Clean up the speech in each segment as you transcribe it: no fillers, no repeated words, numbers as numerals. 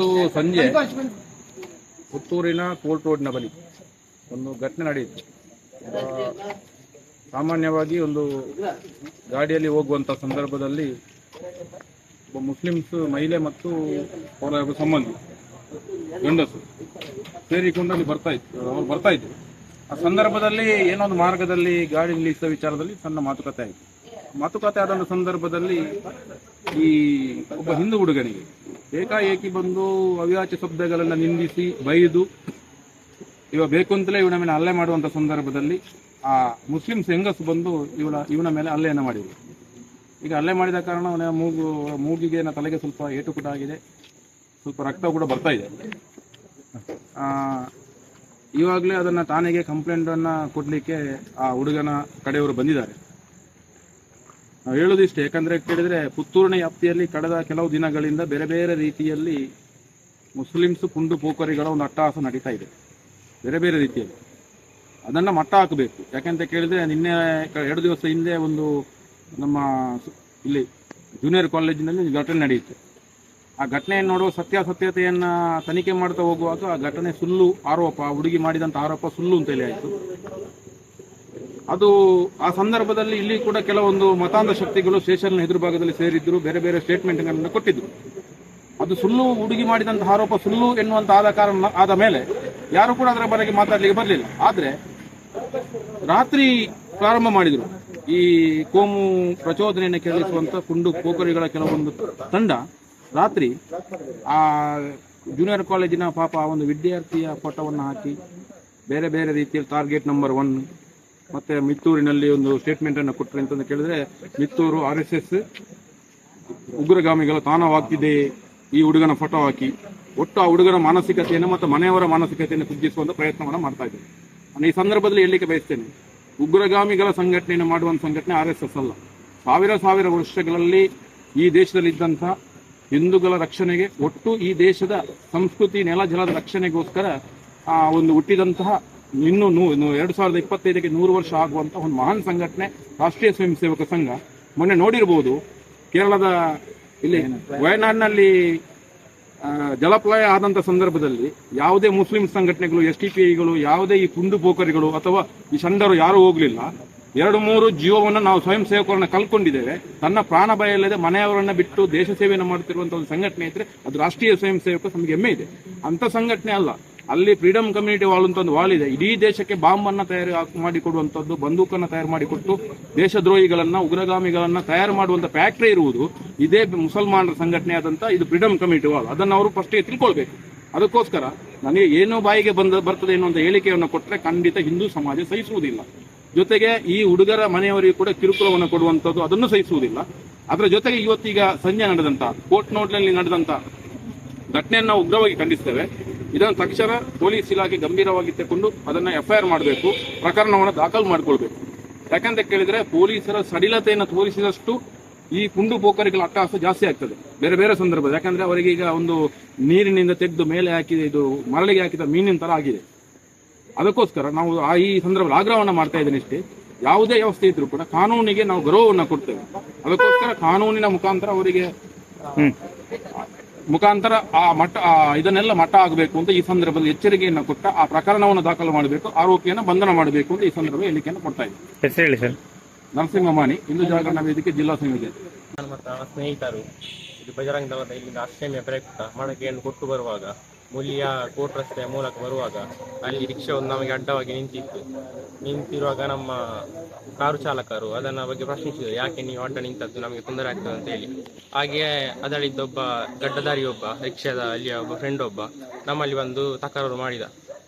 ಇವತ್ತು ಸಂಜೆ ಪುತ್ತೂರಿನ ಕೋರ್ಟ್ ರೋಡ್ನ ಬಳಿ ಒಂದು ಘಟನೆ ನಡೆಯಿತು. ಸಾಮಾನ್ಯವಾಗಿ ಒಂದು ಗಾಡಿಯಲ್ಲಿ ಹೋಗುವಂಥ ಸಂದರ್ಭದಲ್ಲಿ ಒಬ್ಬ ಮುಸ್ಲಿಮ್ಸ್ ಮಹಿಳೆ ಮತ್ತು ಅವರ ಸಂಬಂಧಿ ಗಂಡಸು ಸೇರಿಕೊಂಡು ಅಲ್ಲಿ ಬರ್ತಾ ಇದ್ರು. ಆ ಸಂದರ್ಭದಲ್ಲಿ ಏನೋ ಒಂದು ಮಾರ್ಗದಲ್ಲಿ ಗಾಡಿ ನಿಲ್ಲಿಸಿದ ವಿಚಾರದಲ್ಲಿ ಸಣ್ಣ ಮಾತುಕತೆ ಆಯಿತು. ಮಾತುಕತೆ ಆದ ಸಂದರ್ಭದಲ್ಲಿ ಈ ಒಬ್ಬ ಹಿಂದೂ ಹುಡುಗನಿಗೆ ಏಕಾಏಕಿ ಬಂದು ಅವ್ಯಾಚ ಶಬ್ದಗಳೆಲ್ಲ ನಿಂದಿಸಿ ಬೈದು ಇವ ಬೇಕು ಅಂತಲೇ ಇವನ ಮೇಲೆ ಹಲ್ಲೆ ಮಾಡುವಂಥ ಸಂದರ್ಭದಲ್ಲಿ ಆ ಮುಸ್ಲಿಮ್ಸ್ ಹೆಂಗಸು ಬಂದು ಇವನ ಮೇಲೆ ಹಲ್ಲೆಯನ್ನು ಮಾಡಿದರು. ಈಗ ಹಲ್ಲೆ ಮಾಡಿದ ಕಾರಣ ಅವನ ಮೂಗಿಗೆ ತಲೆಗೆ ಸ್ವಲ್ಪ ಏಟು ಕೂಡ ಆಗಿದೆ, ಸ್ವಲ್ಪ ರಕ್ತ ಕೂಡ ಬರ್ತಾ ಇದೆ. ಇವಾಗಲೇ ಅದನ್ನು ಠಾಣೆಗೆ ಕಂಪ್ಲೇಂಟನ್ನು ಕೊಡಲಿಕ್ಕೆ ಆ ಹುಡುಗನ ಕಡೆಯವರು ಬಂದಿದ್ದಾರೆ. ನಾವು ಹೇಳೋದಿಷ್ಟೇ, ಯಾಕಂದರೆ ಕೇಳಿದರೆ ಪುತ್ತೂರಿನ ವ್ಯಾಪ್ತಿಯಲ್ಲಿ ಕಳೆದ ಕೆಲವು ದಿನಗಳಿಂದ ಬೇರೆ ಬೇರೆ ರೀತಿಯಲ್ಲಿ ಮುಸ್ಲಿಮ್ಸ್ ಪುಂಡು ಪೋಖರಿಗಳ ಒಂದು ಅಟ್ಟಹಾಸ ನಡೀತಾ ಇದೆ. ಬೇರೆ ಬೇರೆ ರೀತಿಯಲ್ಲಿ ಅದನ್ನು ಮಟ್ಟ ಹಾಕಬೇಕು. ಯಾಕೆಂತ ಕೇಳಿದರೆ ನಿನ್ನೆ 2 ದಿವಸ ಹಿಂದೆ ಒಂದು ನಮ್ಮ ಇಲ್ಲಿ ಜೂನಿಯರ್ ಕಾಲೇಜಿನಲ್ಲಿ ಘಟನೆ ನಡೆಯಿತು. ಆ ಘಟನೆಯನ್ನು ನೋಡುವ ಸತ್ಯಾಸತ್ಯತೆಯನ್ನು ತನಿಖೆ ಮಾಡ್ತಾ ಹೋಗುವಾಗ ಆ ಘಟನೆ ಸುಳ್ಳು ಆರೋಪ, ಹುಡುಗಿ ಮಾಡಿದಂಥ ಆರೋಪ ಸುಳ್ಳು ಅಂತೇಳಿ ಆಯಿತು. ಅದು ಆ ಸಂದರ್ಭದಲ್ಲಿ ಇಲ್ಲಿ ಕೂಡ ಕೆಲವೊಂದು ಮತಾಂಧ ಶಕ್ತಿಗಳು ಸ್ಟೇಷನ್ ಎದುರು ಭಾಗದಲ್ಲಿ ಸೇರಿದ್ರು, ಬೇರೆ ಬೇರೆ ಸ್ಟೇಟ್ಮೆಂಟ್ಗಳನ್ನು ಕೊಟ್ಟಿದ್ರು. ಅದು ಸುಳ್ಳು, ಹುಡುಗಿ ಮಾಡಿದಂಥ ಆರೋಪ ಸುಳ್ಳು ಎನ್ನುವಂತ ಆದ ಮೇಲೆ ಯಾರು ಕೂಡ ಅದರ ಬಗ್ಗೆ ಮಾತಾಡಲಿಕ್ಕೆ ಬರಲಿಲ್ಲ. ಆದರೆ ರಾತ್ರಿ ಪ್ರಾರಂಭ ಮಾಡಿದರು ಈ ಕೋಮು ಪ್ರಚೋದನೆಯನ್ನು ಕೆರಳಿಸುವಂತ ಪುಂಡು ಪೋಖರಿಗಳ ಕೆಲವೊಂದು ತಂಡ. ರಾತ್ರಿ ಆ ಜೂನಿಯರ್ ಕಾಲೇಜಿನ ಪಾಪ ಒಂದು ವಿದ್ಯಾರ್ಥಿಯ ಫೋಟೋವನ್ನು ಹಾಕಿ ಬೇರೆ ಬೇರೆ ರೀತಿಯಲ್ಲಿ ಟಾರ್ಗೆಟ್ ನಂಬರ್ 1 ಮತ್ತೆ ಮಿತ್ತೂರಿನಲ್ಲಿ ಒಂದು ಸ್ಟೇಟ್ಮೆಂಟ್ ಅನ್ನು ಕೊಟ್ಟರೆ ಅಂತಂದು ಕೇಳಿದ್ರೆ ಮಿತ್ತೂರು RSS ಉಗ್ರಗಾಮಿಗಳ ತಾಣವಾಗ್ತಿದೆ ಈ ಹುಡುಗನ ಫೋಟೋ ಹಾಕಿ ಒಟ್ಟು ಆ ಹುಡುಗನ ಮಾನಸಿಕತೆಯನ್ನು ಮತ್ತು ಮನೆಯವರ ಮಾನಸಿಕತೆಯನ್ನು ಕುಗ್ಗಿಸುವಂತ ಪ್ರಯತ್ನವನ್ನು ಮಾಡ್ತಾ ಇದ್ದಾರೆ. ನಾನು ಈ ಸಂದರ್ಭದಲ್ಲಿ ಹೇಳಲಿಕ್ಕೆ ಬಯಸ್ತೇನೆ, ಉಗ್ರಗಾಮಿಗಳ ಸಂಘಟನೆಯನ್ನು ಮಾಡುವಂಥ ಸಂಘಟನೆ RSS ಅಲ್ಲ. ಸಾವಿರ ವರ್ಷಗಳಲ್ಲಿ ಈ ದೇಶದಲ್ಲಿದ್ದಂಥ ಹಿಂದೂಗಳ ರಕ್ಷಣೆಗೆ, ಒಟ್ಟು ಈ ದೇಶದ ಸಂಸ್ಕೃತಿ ನೆಲ ಜಲದ ರಕ್ಷಣೆಗೋಸ್ಕರ ಒಂದು ಹುಟ್ಟಿದಂತಹ ಇನ್ನು 2025ಕ್ಕೆ 100 ವರ್ಷ ಆಗುವಂತಹ ಒಂದು ಮಹಾನ್ ಸಂಘಟನೆ ರಾಷ್ಟ್ರೀಯ ಸ್ವಯಂ ಸೇವಕ ಸಂಘ. ಮೊನ್ನೆ ನೋಡಿರಬಹುದು, ಕೇರಳದ ಇಲ್ಲಿ ವಯನಾಡಿನಲ್ಲಿ ಜಲಪ್ರಳಯ ಆದಂಥ ಸಂದರ್ಭದಲ್ಲಿ ಯಾವುದೇ ಮುಸ್ಲಿಂ ಸಂಘಟನೆಗಳು, STPIಗಳು, ಯಾವುದೇ ಈ ಪುಂಡು ಪೋಖರಿಗಳು ಅಥವಾ ಈ ಷಂಡರು ಯಾರೂ ಹೋಗಲಿಲ್ಲ. 2-3 ಜೀವವನ್ನು ನಾವು ಸ್ವಯಂ ಸೇವಕರನ್ನ ಕಲ್ಕೊಂಡಿದ್ದೇವೆ. ತನ್ನ ಪ್ರಾಣ ಭಯ ಇಲ್ಲದೆ ಮನೆಯವರನ್ನ ಬಿಟ್ಟು ದೇಶ ಸೇವೆಯನ್ನು ಮಾಡುತ್ತಿರುವಂತಹ ಒಂದು ಸಂಘಟನೆ ಇದ್ರೆ ಅದು ರಾಷ್ಟ್ರೀಯ ಸ್ವಯಂ ಸೇವಕ ನಮಗೆ ಹೆಮ್ಮೆ ಇದೆ. ಅಂತ ಸಂಘಟನೆ ಅಲ್ಲ. ಅಲ್ಲಿ ಫ್ರೀಡಮ್ ಕಮ್ಯುನಿಟಿ ವಾಲ್ ಅಂತ ಒಂದು ವಾಲ್ ಇದೆ. ಇಡೀ ದೇಶಕ್ಕೆ ಬಾಂಬ್ ಅನ್ನ ತಯಾರು ಮಾಡಿಕೊಡುವಂಥದ್ದು, ಬಂದೂಕನ್ನು ತಯಾರು ಮಾಡಿಕೊಟ್ಟು ದೇಶದ್ರೋಹಿಗಳನ್ನ, ಉಗ್ರಗಾಮಿಗಳನ್ನ ತಯಾರು ಮಾಡುವಂತ ಫ್ಯಾಕ್ಟರಿ ಇರುವುದು ಇದೇ ಮುಸಲ್ಮಾನರ ಸಂಘಟನೆ ಆದಂತ ಇದು ಫ್ರೀಡಮ್ ಕಮ್ಯುನಿಟಿ ವಾಲ್. ಅದನ್ನು ಅವರು ಫಸ್ಟ್ ತಿಳ್ಕೊಳ್ಬೇಕು. ಅದಕ್ಕೋಸ್ಕರ ನನಗೆ ಏನೋ ಬಾಯಿಗೆ ಬರ್ತದೆ ಎನ್ನುವಂತ ಹೇಳಿಕೆಯನ್ನು ಕೊಟ್ಟರೆ ಖಂಡಿತ ಹಿಂದೂ ಸಮಾಜ ಸಹಿಸುವುದಿಲ್ಲ. ಜೊತೆಗೆ ಈ ಹುಡುಗರ ಮನೆಯವರಿಗೆ ಕೂಡ ಕಿರುಕುಳವನ್ನು ಕೊಡುವಂಥದ್ದು ಅದನ್ನು ಸಹಿಸುವುದಿಲ್ಲ. ಅದರ ಜೊತೆಗೆ ಇವತ್ತೀಗ ಸಂಜೆ ನಡೆದಂತ ಕೋರ್ಟ್ ನೋಡ್ನಲ್ಲಿ ನಡೆದಂತ ಘಟನೆಯನ್ನು ಉಗ್ರವಾಗಿ ಖಂಡಿಸ್ತೇವೆ. ಇದನ್ನು ತಕ್ಷಣ ಪೊಲೀಸ್ ಇಲಾಖೆ ಗಂಭೀರವಾಗಿ ತಗೊಂಡು ಅದನ್ನು FIR ಮಾಡಬೇಕು, ಪ್ರಕರಣವನ್ನು ದಾಖಲು ಮಾಡಿಕೊಳ್ಬೇಕು. ಯಾಕಂತ ಕೇಳಿದ್ರೆ ಪೊಲೀಸರ ಸಡಿಲತೆಯನ್ನು ತೋರಿಸಿದಷ್ಟು ಈ ಪುಂಡು ಪೋಖರಿಗಳ ಅಟ್ಟಹಾಸ ಜಾಸ್ತಿ ಆಗ್ತದೆ ಬೇರೆ ಬೇರೆ ಸಂದರ್ಭದಲ್ಲಿ. ಯಾಕಂದ್ರೆ ಅವರಿಗೆ ಈಗ ಒಂದು ನೀರಿನಿಂದ ತೆಗೆದು ಮೇಲೆ ಹಾಕಿದ ಇದು ಮರಳಿಗೆ ಹಾಕಿದ ಮೀನಿನ ತರ ಆಗಿದೆ. ಅದಕ್ಕೋಸ್ಕರ ನಾವು ಈ ಸಂದರ್ಭದಲ್ಲಿ ಆಗ್ರಹವನ್ನು ಮಾಡ್ತಾ ಇದ್ದೇನೆ ಇಷ್ಟೇ, ಯಾವುದೇ ವ್ಯವಸ್ಥೆ ಇದ್ರೂ ಕೂಡ ಕಾನೂನಿಗೆ ನಾವು ಗೌರವವನ್ನು ಕೊಡ್ತೇವೆ. ಅದಕ್ಕೋಸ್ಕರ ಕಾನೂನಿನ ಮುಖಾಂತರ ಅವರಿಗೆ ಇದನ್ನೆಲ್ಲ ಮಟ್ಟ ಆಗಬೇಕು ಅಂತ ಈ ಸಂದರ್ಭದಲ್ಲಿ ಎಚ್ಚರಿಕೆಯನ್ನು ಕೊಟ್ಟ ಆ ಪ್ರಕರಣವನ್ನು ದಾಖಲು ಮಾಡಬೇಕು, ಆರೋಪಿಯನ್ನು ಬಂಧನ ಮಾಡಬೇಕು ಅಂತ ಈ ಸಂದರ್ಭ ಹೇಳಿಕೆಯನ್ನು ಕೊಡ್ತಾ ಇದ್ದೇವೆ. ನರಸಿಂಹಮಾನಿ, ಹಿಂದೂ ಜಾಗರಣ ವೇದಿಕೆ ಜಿಲ್ಲಾ ಸಂಯೋಜನೆ. ನಾನು ಮತ್ತು ನನ್ನ ಸ್ನೇಹಿತರು ಇದು ಬಜರಂಗ ದಳದ ಇಲ್ಲಿಂದ ಅಷ್ಟಮಿಯ ಪ್ರಯುಕ್ತ ಮಡಕೆಯನ್ನು ಕೊಟ್ಟು ಬರುವಾಗ ಮುಲಿಯ ಕೋಟ್ ರಸ್ತೆಯ ಮೂಲಕ ಬರುವಾಗ ಅಲ್ಲಿ ರಿಕ್ಷಾ ಒಂದು ನಮಗೆ ಅಡ್ಡವಾಗಿ ನಿಂತಿರುವಾಗ ನಮ್ಮ ಕಾರು ಚಾಲಕರು ಅದನ್ನ ಬಗ್ಗೆ ಪ್ರಶ್ನಿಸಿದರು, ಯಾಕೆ ನೀವು ಅಡ್ಡ ನಿಂತದ್ದು, ನಮಗೆ ತೊಂದರೆ ಆಗ್ತದೆ ಅಂತ ಹೇಳಿ. ಹಾಗೆಯೇ ಅದರಲ್ಲಿದ್ದೊಬ್ಬ ಗಡ್ಡದಾರಿಯೊಬ್ಬ ರಿಕ್ಷಾದ ಅಲ್ಲಿಯ ಒಬ್ಬ ಫ್ರೆಂಡ್ ಒಬ್ಬ ನಮ್ಮಲ್ಲಿ ಬಂದು ತಕರಾರು ಮಾಡಿದ.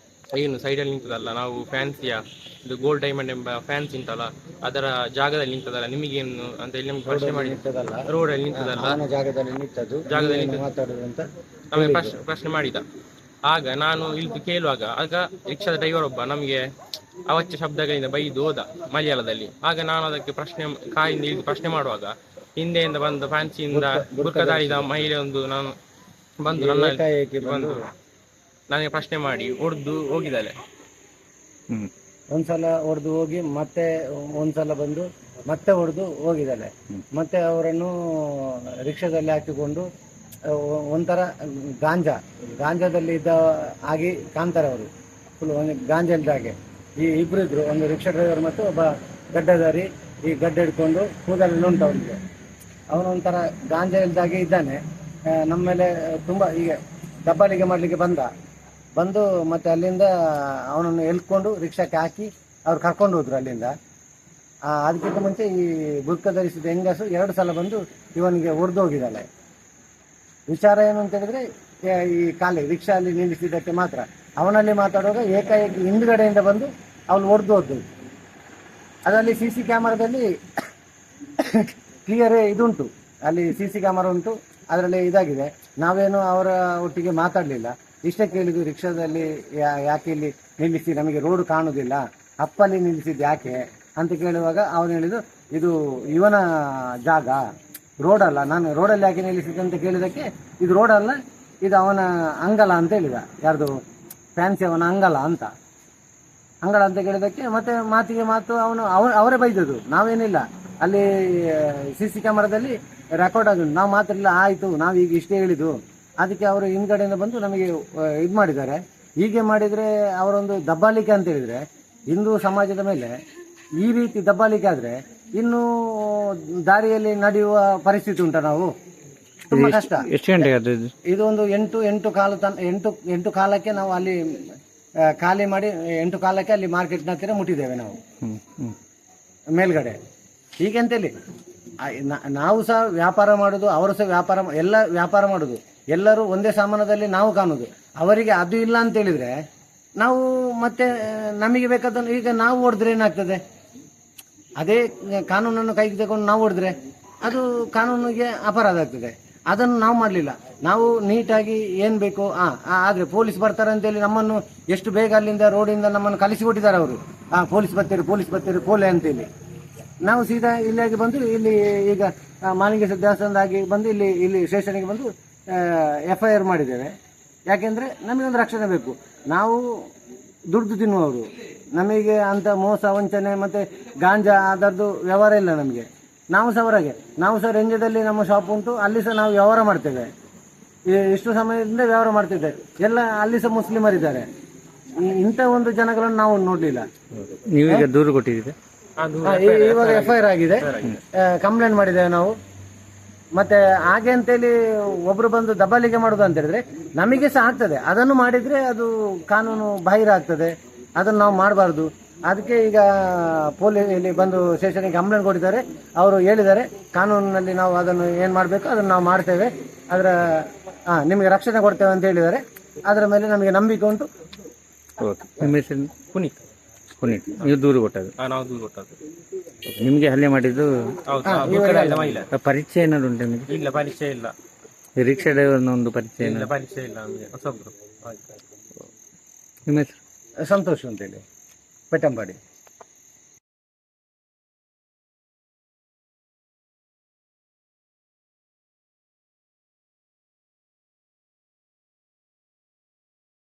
ಏನು ಸೈಡಲ್ಲಿ ನಿಂತದಲ್ಲ, ನಾವು ಫ್ಯಾನ್ಸಿಯ ಇದು ಗೋಲ್ಡ್ ಡೈಮಂಡ್ ಎಂಬ ಫ್ಯಾನ್ಸ್ ನಿಂತಲ್ಲ ಅದರ ಜಾಗದಲ್ಲಿ ನಿಂತದಲ್ಲ, ನಿಮಗೇನು ಅಂತ ಹೇಳಿ ನಮ್ಗೆ ಪ್ರಶ್ನೆ ಮಾಡಿ, ರೋಡಲ್ಲಿ ನಿಂತದಲ್ಲ ಜಾಗದಲ್ಲಿ ನಮಗೆ ಪ್ರಶ್ನೆ ಮಾಡಿದ. ಆಗ ನಾನು ಇಲ್ಲಿ ಕೇಳುವಾಗ ಆಗ ರಿಕ್ಷಾದ ಡ್ರೈವರ್ ಒಬ್ಬ ನಮಗೆ ಅವಚ್ಯ ಶಬ್ದಗಳಿಂದ ಬೈದು ಹೋದ ಮಲಯಾಳದಲ್ಲಿ. ಆಗ ನಾನು ಅದಕ್ಕೆ ಕಾಯಿಂದ ಇಳಿದು ಪ್ರಶ್ನೆ ಮಾಡುವಾಗ ಹಿಂದೆಯಿಂದ ಬಂದ ಫ್ಯಾನ್ಸಿಯಿಂದ ಬುರ್ಕದಾರಿದ ಮಹಿಳೆ ನಾನು ಬಂದು ನನಗೆ ಪ್ರಶ್ನೆ ಮಾಡಿ ಹೊಡೆದು ಹೋಗಿದ್ದಾಳೆ. ಒಂದ್ಸಲ ಹೊಡೆದು ಹೋಗಿ ಮತ್ತೆ ಒಂದ್ಸಲ ಬಂದು ಮತ್ತೆ ಹೊಡೆದು ಹೋಗಿದ್ದಾಳೆ. ಮತ್ತೆ ಅವರನ್ನು ರಿಕ್ಷಾದಲ್ಲಿ ಹಾಕಿಕೊಂಡು ಒಂಥರ ಗಾಂಜಾದಲ್ಲಿ ಇದ್ದ ಹಾಗೆ ಕಾಣ್ತಾರೆ ಅವರು. ಫುಲ್ ಒಂದು ಗಾಂಜಾ ಇಲ್ದಾಗೆ ಈ ಇಬ್ರು ಇದ್ರು, ಒಂದು ರಿಕ್ಷಾ ಡ್ರೈವರ್ ಮತ್ತು ಒಬ್ಬ ಗಡ್ಡಧಾರಿ. ಈ ಗಡ್ಡ ಹಿಡ್ಕೊಂಡು ಕೂದಲೆಲ್ಲ ಉಂಟು ಅವನಿಗೆ. ಅವನು ಒಂಥರ ಗಾಂಜಾ ಇಲ್ದಾಗೆ ಇದ್ದಾನೆ. ನಮ್ಮ ಮೇಲೆ ತುಂಬ ಹೀಗೆ ದಬ್ಬಾಳಿಕೆ ಮಾಡಲಿಕ್ಕೆ ಬಂದು ಮತ್ತೆ ಅಲ್ಲಿಂದ ಅವನನ್ನು ಎಳ್ಕೊಂಡು ರಿಕ್ಷಾಕ್ಕೆ ಹಾಕಿ ಅವ್ರು ಕರ್ಕೊಂಡು ಹೋದ್ರು ಅಲ್ಲಿಂದ. ಅದಕ್ಕಿಂತ ಮುಂಚೆ ಈ ಬುರ್ಕ ಧರಿಸಿದ ಹೆಂಗಸು 2 ಸಲ ಬಂದು ಇವನಿಗೆ ಒಡೆದು ಹೋಗಿದ್ದಾಳೆ. ವಿಚಾರ ಏನು ಅಂತ ಹೇಳಿದ್ರೆ, ಈ ರಿಕ್ಷಾ ಅಲ್ಲಿ ನಿಲ್ಲಿಸಿದ್ದಕ್ಕೆ ಮಾತ್ರ ಅವನಲ್ಲಿ ಮಾತಾಡುವಾಗ ಏಕಾಏಕಿ ಹಿಂದ್ಗಡೆಯಿಂದ ಬಂದು ಅವಳು ಒಡೆದು ಹೋದ್ದು. ಅದರಲ್ಲಿ CC ಕ್ಯಾಮರಾದಲ್ಲಿ ಕ್ಲಿಯರ್ ಇದುಂಟು, ಅಲ್ಲಿ CC ಕ್ಯಾಮರಾ ಉಂಟು, ಅದರಲ್ಲಿ ಇದಾಗಿದೆ. ನಾವೇನು ಅವರ ಒಟ್ಟಿಗೆ ಮಾತಾಡಲಿಲ್ಲ, ಇಷ್ಟೇ ಕೇಳಿದ್ದು, ರಿಕ್ಷಾದಲ್ಲಿ ಯಾಕೆ ಇಲ್ಲಿ ನಿಲ್ಲಿಸಿ, ನಮಗೆ ರೋಡ್ ಕಾಣುವುದಿಲ್ಲ, ಅಪ್ಪಲ್ಲಿ ನಿಲ್ಲಿಸಿದ್ದು ಯಾಕೆ ಅಂತ ಕೇಳುವಾಗ ಅವನು ಹೇಳಿದ್ದು, ಇದು ಇವನ ಜಾಗ, ರೋಡ್ ಅಲ್ಲ, ನಾನು ರೋಡಲ್ಲಿ ಯಾಕೆ ನಿಲ್ಲಿಸಿದ್ದೆ ಅಂತ ಕೇಳಿದಕ್ಕೆ, ಇದು ರೋಡ್ ಅಲ್ಲ, ಇದು ಅವನ ಅಂಗಲ ಅಂತ ಹೇಳಿದ. ಯಾರ್ದು ಫ್ಯಾನ್ಸಿ ಅವನ ಅಂಗಲ ಅಂತ ಕೇಳಿದಕ್ಕೆ ಮತ್ತೆ ಮಾತಿಗೆ ಮಾತು ಅವರೇ ಬೈದದ್ದು, ನಾವೇನಿಲ್ಲ. ಅಲ್ಲಿ CC ಕ್ಯಾಮರಾದಲ್ಲಿ ರೆಕಾರ್ಡ್ ಆಗುದು, ನಾವು ಮಾತ್ರ ಆಯಿತು, ನಾವು ಈಗ ಇಷ್ಟೇ ಹೇಳಿದ್ದು. ಅದಕ್ಕೆ ಅವರು ಹಿಂದ್ಗಡೆಯಿಂದ ಬಂದು ನಮಗೆ ಇದು ಮಾಡಿದ್ದಾರೆ. ಹೀಗೆ ಮಾಡಿದರೆ ಅವರೊಂದು ದಬ್ಬಾಳಿಕೆ ಅಂತ ಹೇಳಿದರೆ, ಹಿಂದೂ ಸಮಾಜದ ಮೇಲೆ ಈ ರೀತಿ ದಬ್ಬಾಳಿಕೆ ಆದರೆ ಇನ್ನು ದಾರಿಯಲ್ಲಿ ನಡೆಯುವ ಪರಿಸ್ಥಿತಿ ಉಂಟ. ನಾವು ತುಂಬಾ ಕಷ್ಟ. ಎಷ್ಟು ಗಂಟೆಗೆ ಅದು? ಇದು ಒಂದು 8 ಕಾಲಕ್ಕೆ ನಾವು ಅಲ್ಲಿ ಖಾಲಿ ಮಾಡಿ 8 ಕಾಲಕ್ಕೆ ಅಲ್ಲಿ ಮಾರ್ಕೆಟ್ನ ಹತ್ತಿರ ಮುಟ್ಟಿದ್ದೇವೆ ನಾವು ಮೇಲ್ಗಡೆ. ಹೀಗೆಂತೇಳಿ ನಾವು ಸಹ ವ್ಯಾಪಾರ ಮಾಡೋದು, ಅವರು ಸಹ ಎಲ್ಲ ವ್ಯಾಪಾರ ಮಾಡೋದು, ಎಲ್ಲರೂ ಒಂದೇ ಸಾಮಾನದಲ್ಲಿ ನಾವು ಕಾಣೋದು. ಅವರಿಗೆ ಅದು ಇಲ್ಲ ಅಂತ ಹೇಳಿದ್ರೆ ನಾವು ಮತ್ತೆ ನಮಗೆ ಬೇಕಾದನ್ನು ಈಗ ನಾವು ಹೊಡೆದ್ರೆ ಏನಾಗ್ತದೆ, ಅದೇ ಕಾನೂನನ್ನು ಕೈಗೆ ತಗೊಂಡು ನಾವು ಹೊಡೆದ್ರೆ ಅದು ಕಾನೂನಿಗೆ ಅಪರಾಧ ಆಗ್ತದೆ. ಅದನ್ನು ನಾವು ಮಾಡಲಿಲ್ಲ. ನಾವು ನೀಟಾಗಿ ಏನು ಬೇಕು ಆದರೆ ಪೊಲೀಸ್ ಬರ್ತಾರೆ ಅಂತೇಳಿ ನಮ್ಮನ್ನು ಎಷ್ಟು ಬೇಗ ಅಲ್ಲಿಂದ ರೋಡಿಂದ ನಮ್ಮನ್ನು ಕಲಿಸಿಕೊಟ್ಟಿದ್ದಾರೆ ಅವರು. ಪೊಲೀಸ್ ಬರ್ತೀರಿ ಕೋಲೆ ಅಂತೇಳಿ. ನಾವು ಸೀದಾ ಇಲ್ಲಿಯಾಗಿ ಬಂದು ಇಲ್ಲಿ ಈಗ ಮಾಲಿಂಗೇಶ್ವರ ದೇವಸ್ಥಾನದಾಗಿ ಬಂದು ಇಲ್ಲಿ ಸ್ಟೇಷನ್ಗೆ ಬಂದು FIR ಮಾಡಿದ್ದೇವೆ. ಯಾಕೆಂದರೆ ನಮಗೊಂದು ರಕ್ಷಣೆ ಬೇಕು. ನಾವು ದುಡ್ದು ತಿನ್ನುವವರು, ನಮಗೆ ಅಂತ ಮೋಸ ವಂಚನೆ ಮತ್ತು ಗಾಂಜಾ ಅದರದ್ದು ವ್ಯವಹಾರ ಇಲ್ಲ ನಮಗೆ. ನಾವು ಸಹ ಹೊರಗೆ, ನಾವು ಸಹ ರಂಜದಲ್ಲಿ ನಮ್ಮ ಶಾಪ್ ಉಂಟು, ಅಲ್ಲಿ ಸಹ ನಾವು ವ್ಯವಹಾರ ಮಾಡ್ತೇವೆ. ಇಷ್ಟು ಸಮಯದಿಂದ ವ್ಯವಹಾರ ಮಾಡ್ತಿದ್ದೇವೆ. ಎಲ್ಲ ಅಲ್ಲಿ ಸಹ ಮುಸ್ಲಿಮರಿದ್ದಾರೆ. ಇಂಥ ಒಂದು ಜನಗಳನ್ನು ನಾವು ನೋಡಲಿಲ್ಲ. ನೀವೀಗ ದೂರು ಕೊಟ್ಟಿದ್ದೀರಿ? ಇವಾಗ FIR ಆಗಿದೆ, ಕಂಪ್ಲೇಂಟ್ ಮಾಡಿದ್ದೇವೆ ನಾವು. ಮತ್ತೆ ಹಾಗೆ ಅಂತೇಳಿ ಒಬ್ರು ಬಂದು ದಬ್ಬಾಳಿಕೆ ಮಾಡುದು ಅಂತ ಹೇಳಿದ್ರೆ ನಮಗೆ ಸಹ ಆಗ್ತದೆ. ಅದನ್ನು ಮಾಡಿದ್ರೆ ಅದು ಕಾನೂನು ಬಾಹಿರ ಆಗ್ತದೆ, ಅದನ್ನು ನಾವು ಮಾಡಬಾರ್ದು. ಅದಕ್ಕೆ ಈಗ ಪೊಲೀಸ್ ಇಲ್ಲಿ ಬಂದು ಸ್ಟೇಷನ್ಗೆ ಕಂಪ್ಲೇಂಟ್ ಕೊಟ್ಟಿದ್ದಾರೆ. ಅವರು ಹೇಳಿದ್ದಾರೆ ಕಾನೂನಿನಲ್ಲಿ ನಾವು ಅದನ್ನು ಏನು ಮಾಡಬೇಕು ಅದನ್ನು ನಾವು ಮಾಡ್ತೇವೆ, ಅದರ ನಿಮಗೆ ರಕ್ಷಣೆ ಕೊಡ್ತೇವೆ ಅಂತ ಹೇಳಿದ್ದಾರೆ. ಅದರ ಮೇಲೆ ನಮಗೆ ನಂಬಿಕೆ ಉಂಟು. ನಿಮ್ಮ ಹೆಸರು? ಪುನೀತ್. ನೀವು ದೂರು ಕೊಟ್ಟದ್ದು? ನಾವು ದೂರು ಕೊಟ್ಟದ್ದು. ನಿಮಗೆ ಹಲ್ಲೆ ಮಾಡಿದ್ದು ಮಹಿಳೆ. ಪರಿಚಯ ಏನಾದ್ರು ಉಂಟು ನಿಮಗೆ? ಇಲ್ಲ, ಪರಿಚಯ ಇಲ್ಲ. ರಿಕ್ಷಾ ಡ್ರೈವರ್ನ ಒಂದು ಪರಿಚಯ? ಇಲ್ಲ, ಪರಿಚಯ ಇಲ್ಲ ನಮಗೆ, ಹೊಸಬ್ರು. ನಿಮ್ಮ ಹೆಸರು? ಸಂತೋಷ್ ಅಂತೇಳಿ, ಪೆಟ್ಟಂಬಾಡಿ.